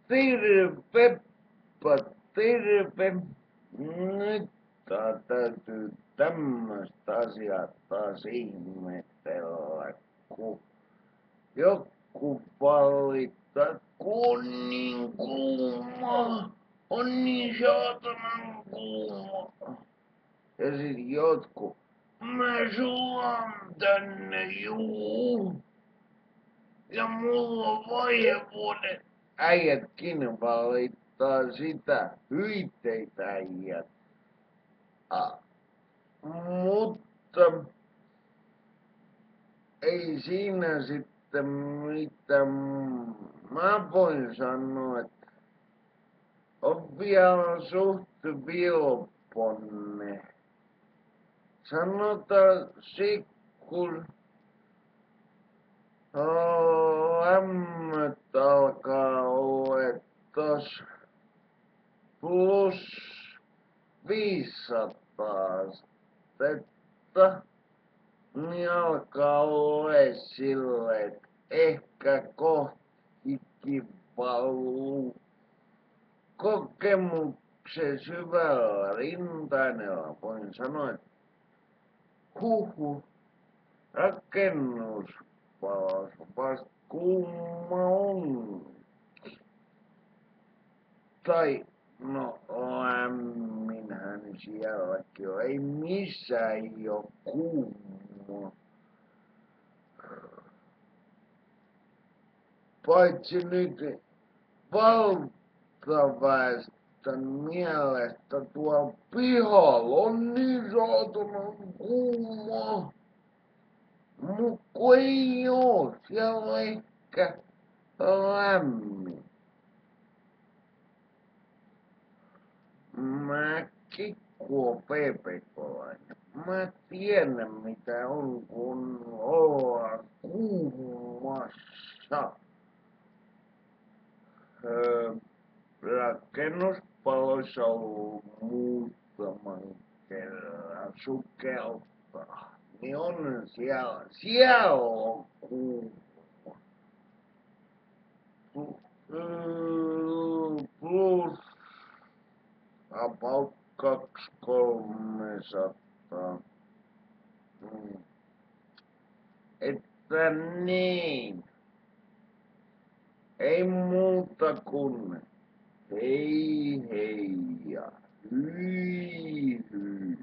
Tervepä terve. Nyt täytyy tämmöstä asiaa taas ihmetellä, kun joku valittaa, kun on niin kuuma. On niin saatanan kuuma. Ja sit jotkut, mä sulan tänne juu. Ja mulla on vaihevuoden. Äijätkin valittaa sitä. Hyitteitä äijät. Mutta ei siinä sitten mitään. Mä voin sanoa, että on vielä suht vilponne. Sanotaan kun lämmöt alkaa olla tos plus 500 astetta, niin alkaa olla silleen, että ehkä kohta hiki valuu. Kokemuksen syvällä rintainella voin sanoa, että rakennuspalas vasta kuuma on. Tai no lämminhän sielläkin on. Ei missään ei oo kuuma. Paitsi nyt valtaväestön mielestä tuolla pihalla on niin saatanan kuuma. Mut kun ei oo, siellä on ehkä lämmin. Mäkin kun oon PPK-lainen, mä tiedän mitä on kun ollaan kuumassa. Rakennuspaloissa on ollut muutaman kerran sukeltaa. Niin on siellä on kuuma. Plus about 200-300. Että niin. Ei muuta kuin hei hei ja hyi hyi.